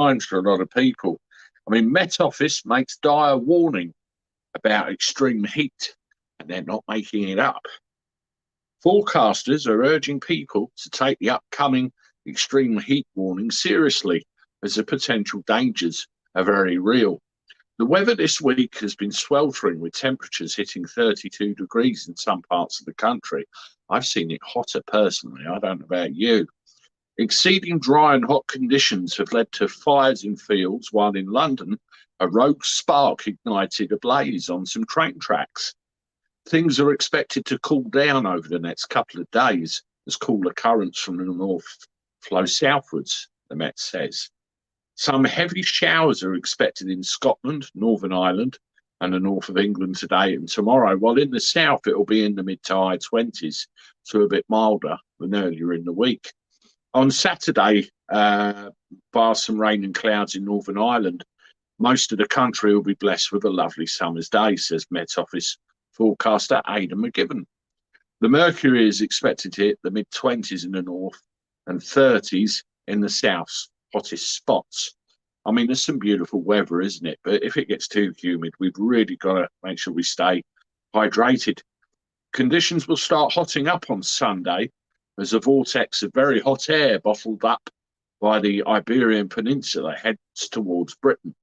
times for a lot of people. I mean, Met Office makes dire warning about extreme heat, and they're not making it up. Forecasters are urging people to take the upcoming extreme heat warning seriously, as the potential dangers are very real. The weather this week has been sweltering, with temperatures hitting 32 degrees in some parts of the country. I've seen it hotter personally. I don't know about you. Exceeding dry and hot conditions have led to fires in fields, while in London, a rogue spark ignited a blaze on some train tracks. Things are expected to cool down over the next couple of days as cooler currents from the north flow southwards, the Met says. Some heavy showers are expected in Scotland, Northern Ireland, and the north of England today and tomorrow, while in the south it will be in the mid to high 20s, so a bit milder than earlier in the week. On Saturday, bar some rain and clouds in Northern Ireland, most of the country will be blessed with a lovely summer's day, says Met Office forecaster Aidan McGibbon. The mercury is expected to hit the mid-20s in the north and 30s in the south's hottest spots. I mean, there's some beautiful weather, isn't it? But if it gets too humid, we've really got to make sure we stay hydrated. Conditions will start hotting up on Sunday as a vortex of very hot air bottled up by the Iberian Peninsula heads towards Britain.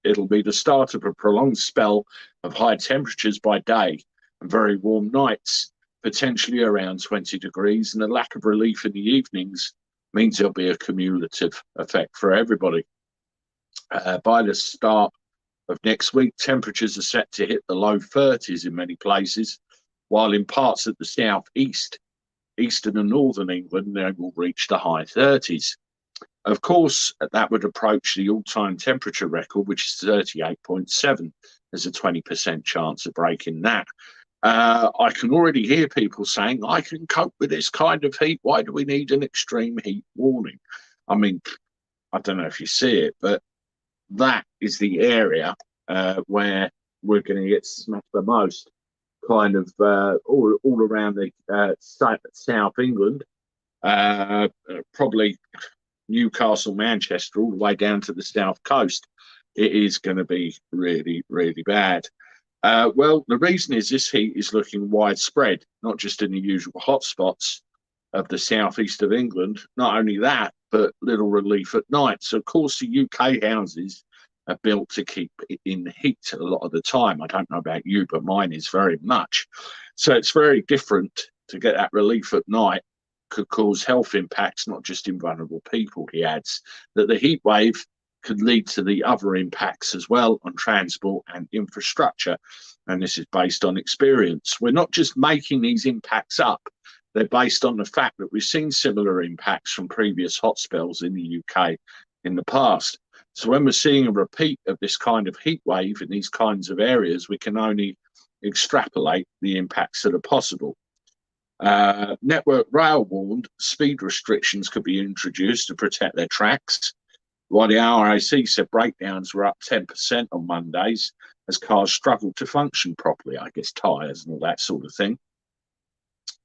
It'll be the start of a prolonged spell of high temperatures by day and very warm nights, potentially around 20 degrees, and a lack of relief in the evenings means there'll be a cumulative effect for everybody. By the start of next week, temperatures are set to hit the low 30s in many places, while in parts of the southeast, eastern and northern England, they will reach the high 30s. Of course, that would approach the all-time temperature record, which is 38.7. There's a 20% chance of breaking that. I can already hear people saying, I can cope with this kind of heat. Why do we need an extreme heat warning? I mean, I don't know if you see it, but that is the area where we're going to get smacked the most, kind of all around the South England, probably Newcastle, Manchester, all the way down to the south coast. It is going to be really, really bad. Well, the reason is this heat is looking widespread, not just in the usual hotspots of the southeast of England. Not only that, but little relief at night. So, of course, the UK houses are built to keep it in heat a lot of the time. I don't know about you, but mine is very much. So it's very different to get that relief at night. Could cause health impacts, not just in vulnerable people, he adds, that the heat wave could lead to the other impacts as well on transport and infrastructure. And this is based on experience. We're not just making these impacts up. They're based on the fact that we've seen similar impacts from previous hot spells in the UK in the past. So when we're seeing a repeat of this kind of heat wave in these kinds of areas, we can only extrapolate the impacts that are possible. Network Rail warned speed restrictions could be introduced to protect their tracks, while the RAC said breakdowns were up 10% on Mondays as cars struggled to function properly, I guess tyres and all that sort of thing.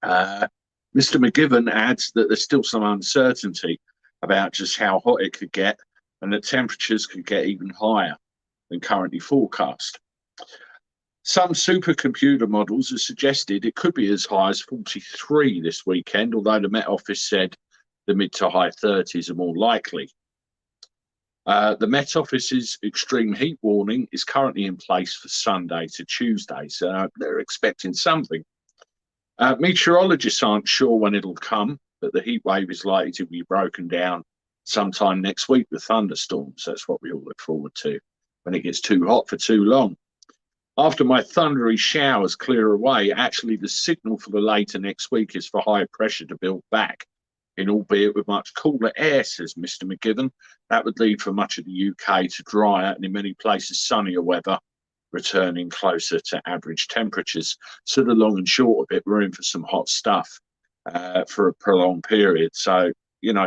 Mr. McGibbon adds that there's still some uncertainty about just how hot it could get and that temperatures could get even higher than currently forecast. Some supercomputer models have suggested it could be as high as 43 this weekend, although the Met Office said the mid to high 30s are more likely. The Met Office's extreme heat warning is currently in place for Sunday to Tuesday, so they're expecting something. Meteorologists aren't sure when it'll come, but the heat wave is likely to be broken down sometime next week with thunderstorms. That's what we all look forward to when it gets too hot for too long. After my thundery showers clear away, actually the signal for the later next week is for high pressure to build back, in albeit with much cooler air, says Mr. McGibbon. That would lead for much of the UK to drier and in many places sunnier weather, returning closer to average temperatures. So the long and short of it, we're in for some hot stuff for a prolonged period. So, you know,